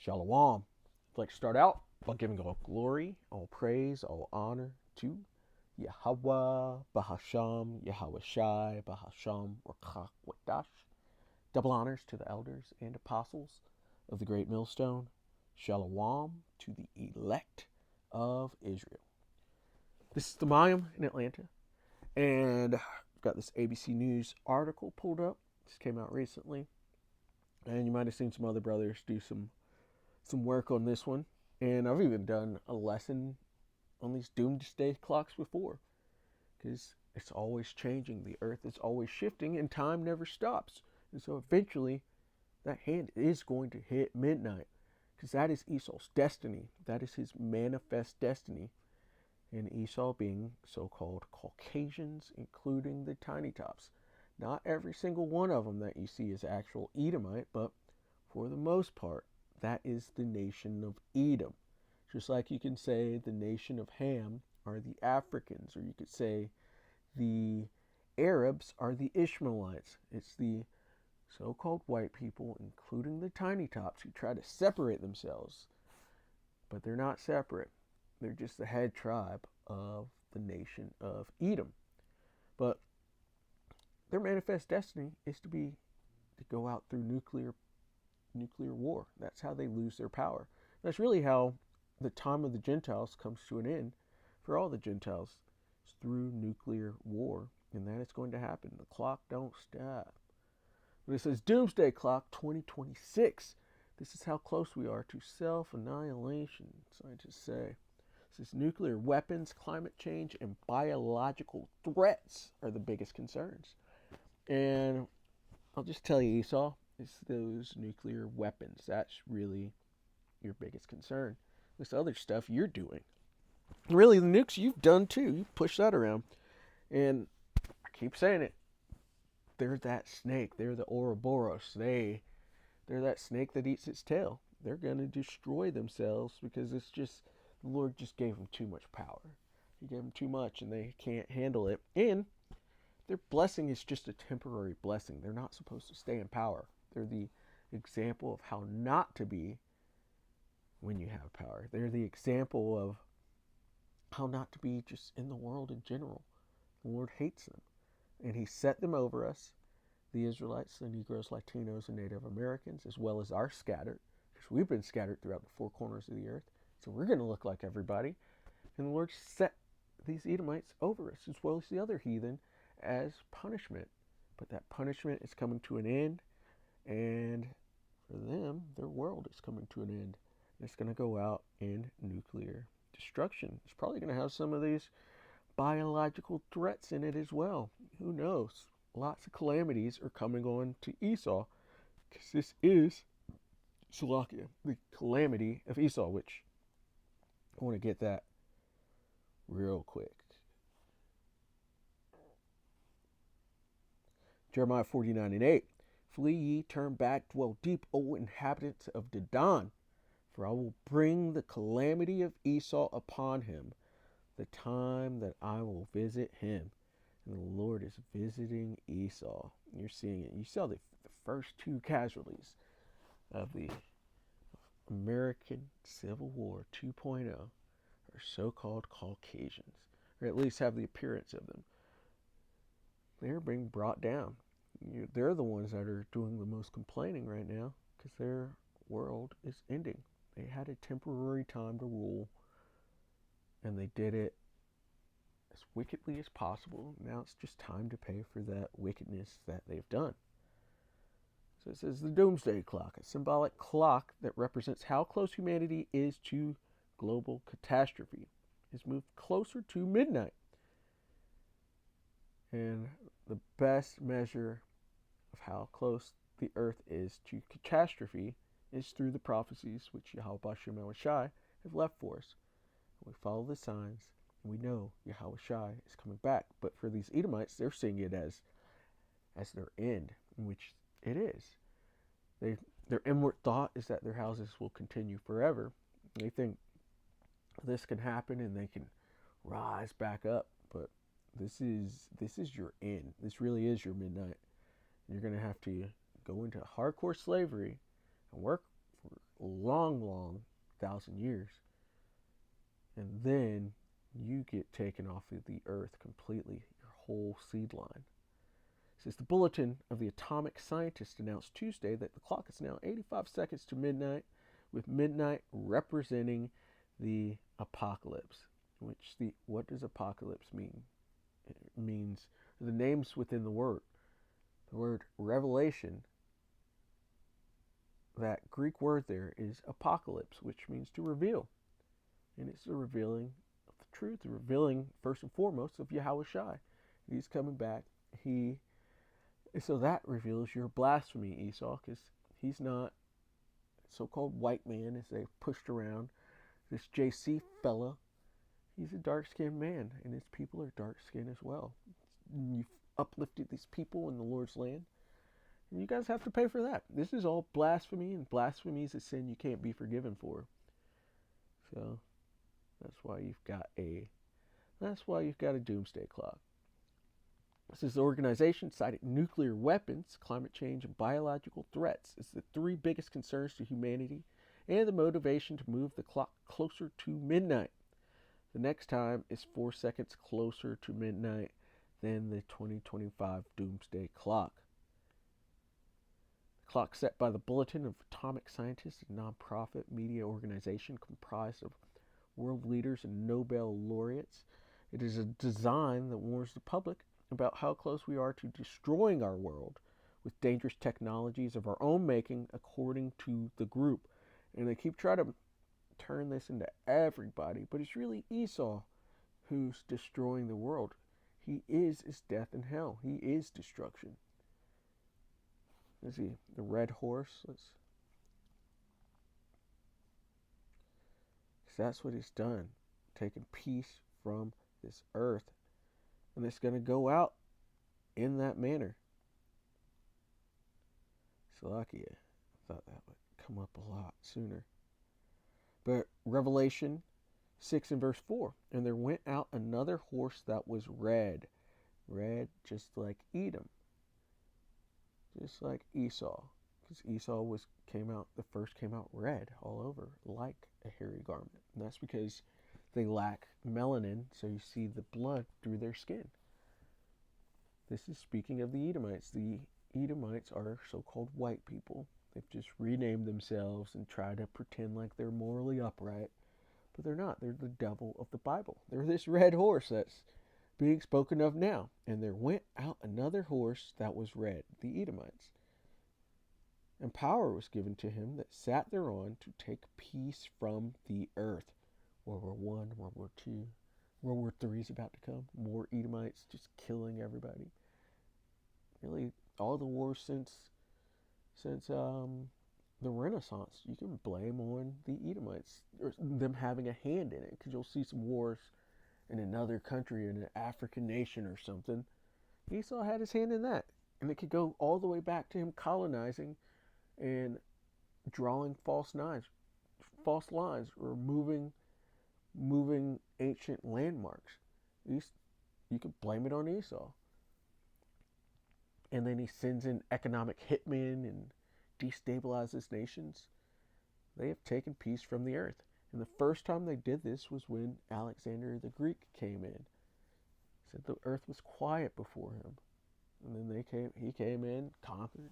Shalom. I'd like to start out by giving all glory, all praise, all honor to Yahweh, Bahasham, Yahweh Shai, Bahasham, Rakach Wadash. Double honors to the elders and apostles of the great millstone. Shalom to the elect of Israel. This is the Mayim in Atlanta, and I've got this ABC News article pulled up. This came out recently, and you might have seen some other brothers do some work on this one. And I've even done a lesson on these doomsday clocks before, because it's always changing. The earth is always shifting, and time never stops. And so eventually, that hand is going to hit midnight, because that is Esau's destiny. That is his manifest destiny. And Esau being so-called Caucasians, including the tiny tops. Not every single one of them that you see is actual Edomite, but for the most part, that is the nation of Edom. Just like you can say the nation of Ham are the Africans, or you could say the Arabs are the Ishmaelites. It's the so-called white people, including the tiny tops, who try to separate themselves. But they're not separate. They're just the head tribe of the nation of Edom. But their manifest destiny is to go out through nuclear war. That's how they lose their power. That's really how the time of the Gentiles comes to an end for all the Gentiles. It's through nuclear war, and that is going to happen. The clock don't stop. But it says Doomsday Clock 2026. This is how close we are to self-annihilation, scientists say. It says nuclear weapons, climate change, and biological threats are the biggest concerns. And I'll just tell you, Esau, it's those nuclear weapons. That's really your biggest concern. This other stuff you're doing. Really, the nukes you've done too. You push that around. And I keep saying it. They're that snake. They're the Ouroboros. They're that snake that eats its tail. They're going to destroy themselves because it's just, the Lord just gave them too much power. He gave them too much and they can't handle it. And their blessing is just a temporary blessing. They're not supposed to stay in power. They're the example of how not to be when you have power. They're the example of how not to be just in the world in general. The Lord hates them. And He set them over us, the Israelites, the Negroes, Latinos, and Native Americans, as well as our scattered, because we've been scattered throughout the four corners of the earth. So we're going to look like everybody. And the Lord set these Edomites over us, as well as the other heathen, as punishment. But that punishment is coming to an end, and for them, their world is coming to an end. It's going to go out in nuclear destruction. It's probably going to have some of these biological threats in it as well. Who knows? Lots of calamities are coming on to Esau, because this is Salakia, the calamity of Esau, which I want to get that real quick. Jeremiah 49:8. Flee ye, turn back, dwell deep, O inhabitants of Dedan, for I will bring the calamity of Esau upon him, the time that I will visit him. And the Lord is visiting Esau. You're seeing it. You saw the first two casualties of the American Civil War 2.0 are so-called Caucasians, or at least have the appearance of them. They're being brought down. They're the ones that are doing the most complaining right now, because their world is ending. They had a temporary time to rule, and they did it as wickedly as possible. Now it's just time to pay for that wickedness that they've done. So it says the Doomsday Clock, a symbolic clock that represents how close humanity is to global catastrophe, has moved closer to midnight. And the best measure of how close the earth is to catastrophe is through the prophecies which Yahweh Bashim and Shai have left for us. We follow the signs, and we know Yahweh Shai is coming back. But for these Edomites, they're seeing it as their end, in which it is. Their inward thought is that their houses will continue forever. They think this can happen and they can rise back up, but this is your end. This really is your midnight. You're going to have to go into hardcore slavery and work for long, long 1,000 years. And then you get taken off of the earth completely, your whole seed line. It says the Bulletin of the Atomic Scientist announced Tuesday that the clock is now 85 seconds to midnight, with midnight representing the apocalypse. What does apocalypse mean? It means the names within the word. The word revelation, that Greek word there is apocalypse, which means to reveal. And it's the revealing of the truth, the revealing first and foremost of Yahweh Shai. He's coming back. So that reveals your blasphemy, Esau, because he's not so-called white man as they've pushed around. This JC fella, he's a dark-skinned man, and his people are dark-skinned as well. You've uplifted these people in the Lord's land, and you guys have to pay for that. This is all blasphemy, and blasphemy is a sin you can't be forgiven for. So that's why you've got a doomsday clock. This organization cited nuclear weapons, climate change, and biological threats as the three biggest concerns to humanity and the motivation to move the clock closer to midnight. The next time is 4 seconds closer to midnight than the 2025 doomsday clock. The clock set by the Bulletin of Atomic Scientists, a nonprofit media organization comprised of world leaders and Nobel laureates. It is a design that warns the public about how close we are to destroying our world with dangerous technologies of our own making, according to the group. And they keep trying to turn this into everybody, but it's really Esau who's destroying the world. He is death and hell. He is destruction. Let's see, the red horse. That's what he's done, taking peace from this earth. And it's going to go out in that manner. Salakia. I thought that would come up a lot sooner. But Revelation 6 and verse 4. And there went out another horse that was red. Red just like Edom. Just like Esau. Because Esau first came out red all over, like a hairy garment. And that's because they lack melanin, so you see the blood through their skin. This is speaking of the Edomites. The Edomites are so-called white people. They've just renamed themselves and try to pretend like they're morally upright, but they're not. They're the devil of the Bible. They're this red horse that's being spoken of now. And there went out another horse that was red, the Edomites. And power was given to him that sat thereon to take peace from the earth. World War I, World War II, World War III is about to come. More Edomites just killing everybody. Really, all the wars since the Renaissance, you can blame on the Edomites, or them having a hand in it, because you'll see some wars in another country, in an African nation or something. Esau had his hand in that, and it could go all the way back to him colonizing and drawing false lines, or moving ancient landmarks. You could blame it on Esau. And then he sends in economic hitmen and destabilizes nations. They have taken peace from the earth. And the first time they did this was when Alexander the Greek came in. He said the earth was quiet before him. And then he came in, conquered,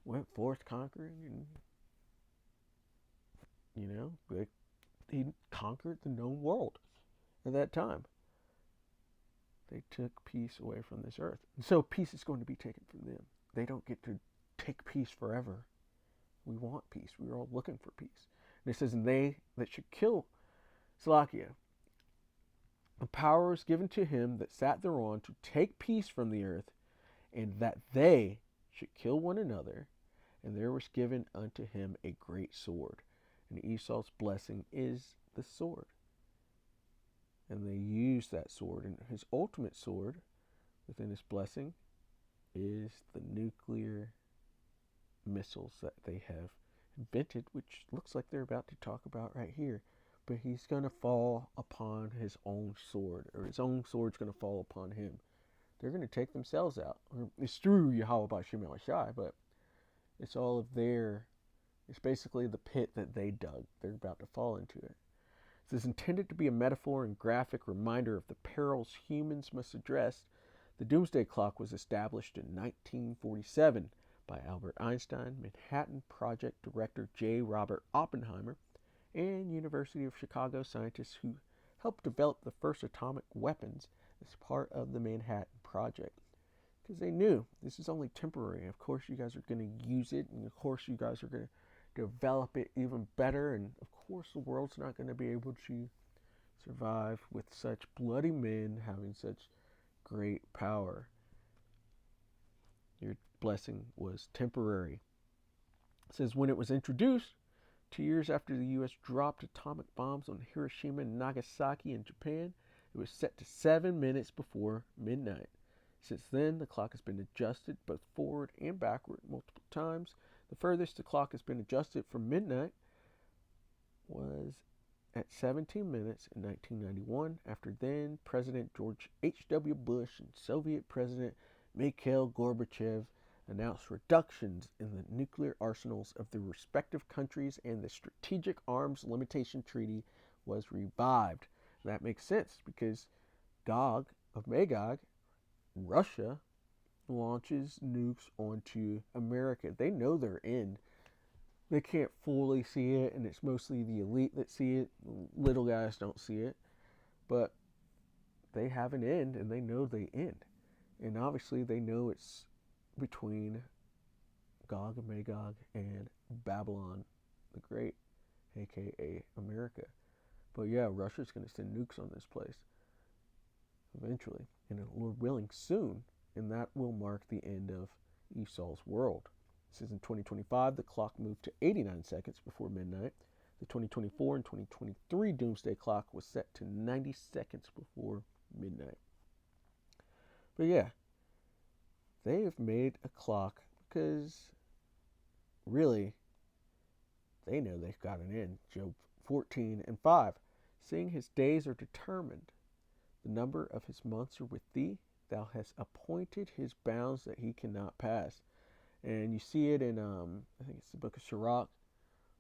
went forth conquering, and he conquered the known world at that time. They took peace away from this earth. And so peace is going to be taken from them. They don't get to take peace forever. We want peace. We're all looking for peace. And it says, and they that should kill Salakia, the power was given to him that sat thereon to take peace from the earth, and that they should kill one another. And there was given unto him a great sword. And Esau's blessing is the sword. And they use that sword. And his ultimate sword within his blessing is the nuclear missiles that they have invented, which looks like they're about to talk about right here. But he's going to fall upon his own sword, or his own sword's going to fall upon him. They're going to take themselves out. It's through Yahweh B'Shem Shai, but it's all of their It's basically the pit that they dug. They're about to fall into it. This is intended to be a metaphor and graphic reminder of the perils humans must address. The Doomsday Clock was established in 1947 by Albert Einstein, Manhattan Project Director J. Robert Oppenheimer, and University of Chicago scientists who helped develop the first atomic weapons as part of the Manhattan Project. Because they knew this is only temporary. Of course, you guys are going to use it, and of course, you guys are going to develop it even better, and of course, the world's not going to be able to survive with such bloody men having such great power. Your blessing was temporary. It says, when it was introduced, 2 years after the U.S. dropped atomic bombs on Hiroshima and Nagasaki in Japan, it was set to 7 minutes before midnight. Since then, the clock has been adjusted both forward and backward multiple times. The furthest the clock has been adjusted from midnight was at 17 minutes in 1991, after then President George H.W. Bush and Soviet President Mikhail Gorbachev announced reductions in the nuclear arsenals of their respective countries, and the Strategic Arms Limitation Treaty was revived. That makes sense because Gog of Magog, Russia, launches nukes onto America. They know their end. They can't fully see it, and it's mostly the elite that see it. Little guys don't see it. But they have an end, and they know they end. And obviously, they know it's between Gog and Magog and Babylon the Great, a.k.a. America. But yeah, Russia's going to send nukes on this place eventually, and Lord willing, soon, and that will mark the end of Esau's world. This is in 2025. The clock moved to 89 seconds before midnight. The 2024 and 2023 Doomsday Clock was set to 90 seconds before midnight. But yeah, they have made a clock because really they know they've got an end. Job 14:5. Seeing his days are determined, the number of his months are with thee. Thou hast appointed his bounds that he cannot pass. And you see it in, I think it's the book of Sirach,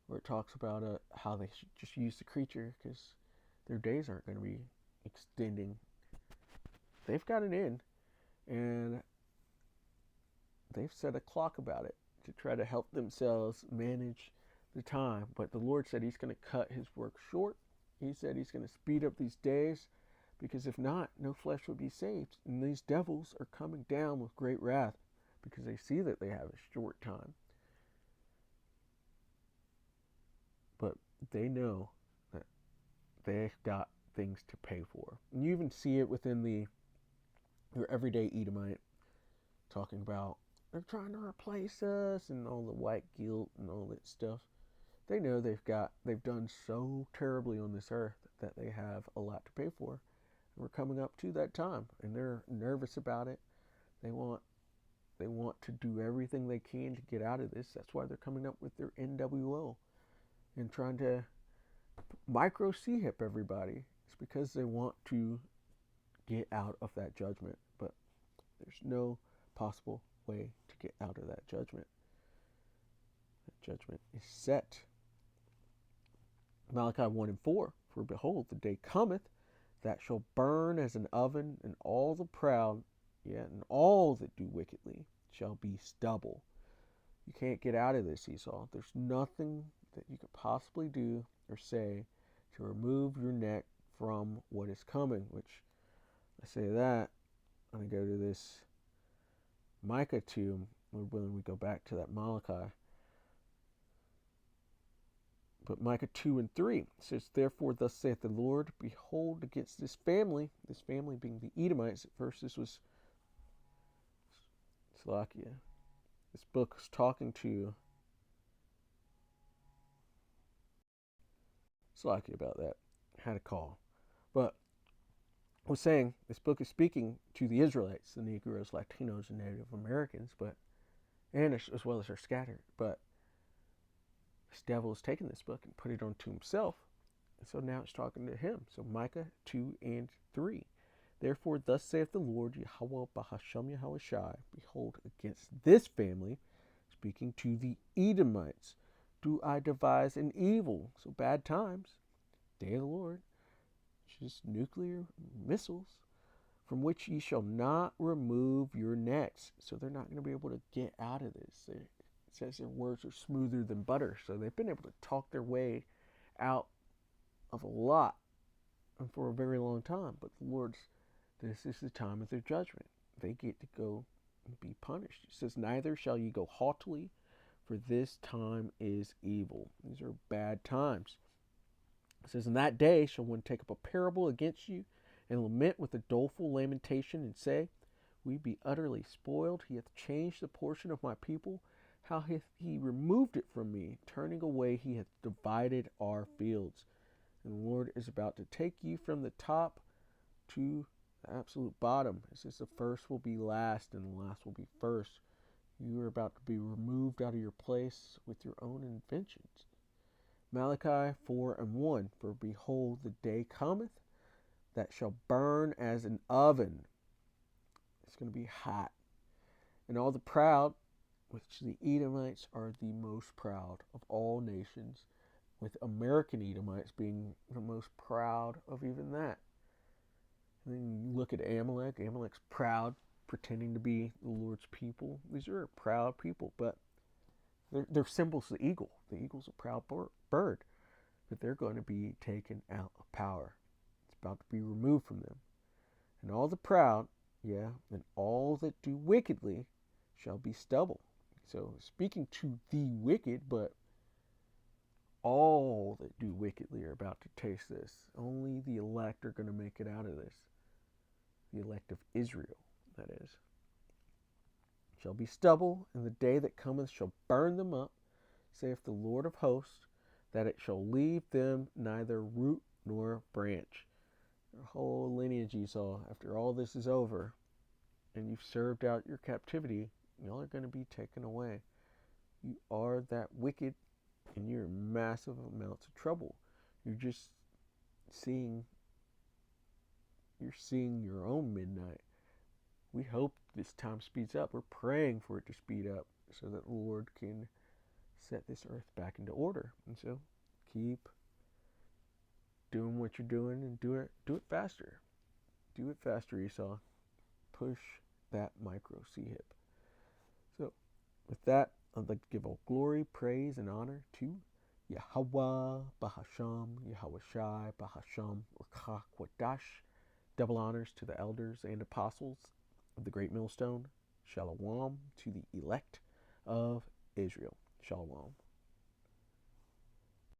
where it talks about how they should just use the creature because their days aren't going to be extending. They've got an end, and they've set a clock about it to try to help themselves manage the time. But the Lord said he's going to cut his work short. He said he's going to speed up these days, because if not, no flesh would be saved. And these devils are coming down with great wrath because they see that they have a short time. But they know that they've got things to pay for. And you even see it within your everyday Edomite talking about they're trying to replace us and all the white guilt and all that stuff. They know they've done so terribly on this earth that they have a lot to pay for. And we're coming up to that time, and they're nervous about it. They want to do everything they can to get out of this. That's why they're coming up with their NWO and trying to micro C-hip everybody. It's because they want to get out of that judgment. But there's no possible way to get out of that judgment. That judgment is set. Malachi 1:4. For behold, the day cometh that shall burn as an oven, and all the proud, and all that do wickedly shall be stubble. You can't get out of this, Esau. There's nothing that you could possibly do or say to remove your neck from what is coming, which I say that, I'm going to go to this Micah 2, Lord willing, we go back to that Malachi. But Micah 2:3 says, therefore thus saith the Lord, behold against this family being the Edomites. At first this was Salakia. This book is talking to Salakia about that. Had a call. But I was saying this book is speaking to the Israelites, the Negroes, Latinos, and Native Americans, and as well as are scattered. But this devil has taken this book and put it onto himself. And so now it's talking to him. So Micah 2:3. Therefore, thus saith the Lord, Yahweh Bahasham Yahushai, behold, against this family, speaking to the Edomites, do I devise an evil. So bad times, day of the Lord, just nuclear missiles, from which ye shall not remove your necks. So they're not going to be able to get out of this. It says their words are smoother than butter. So they've been able to talk their way out of a lot and for a very long time. But the Lord's, this is the time of their judgment. They get to go and be punished. It says, neither shall ye go haughtily, for this time is evil. These are bad times. It says, in that day shall one take up a parable against you, and lament with a doleful lamentation, and say, we be utterly spoiled. He hath changed the portion of my people. How hath he removed it from me? Turning away, he hath divided our fields. And the Lord is about to take you from the top to the absolute bottom. It says the first will be last, and the last will be first. You are about to be removed out of your place with your own inventions. Malachi 4:1. For behold, the day cometh that shall burn as an oven. It's going to be hot. And all the proud, which the Edomites are the most proud of all nations, with American Edomites being the most proud of even that. And then you look at Amalek. Amalek's proud, pretending to be the Lord's people. These are proud people, but they're symbols of the eagle. The eagle's a proud bird, but they're going to be taken out of power. It's about to be removed from them. And all the proud, and all that do wickedly shall be stubble. So speaking to the wicked, but all that do wickedly are about to taste this. Only the elect are going to make it out of this. The elect of Israel, that is. Shall be stubble, and the day that cometh shall burn them up, saith the Lord of hosts, that it shall leave them neither root nor branch. Your whole lineage, Esau, after all this is over, and you've served out your captivity, y'all are going to be taken away. You are that wicked, and you're in massive amounts of trouble. You're just seeing your own midnight. We hope this time speeds up. We're praying for it to speed up so that the Lord can set this earth back into order. And so keep doing what you're doing and do it faster. Do it faster, Esau. Push that micro C-hip. So with that, I'd like to give all glory, praise, and honor to Yahweh, Bahasham, Yahweh Shai, Bahasham, Urkah Quadash. Double honors to the elders and apostles of the great millstone. Shalom to the elect of Israel. Shalom.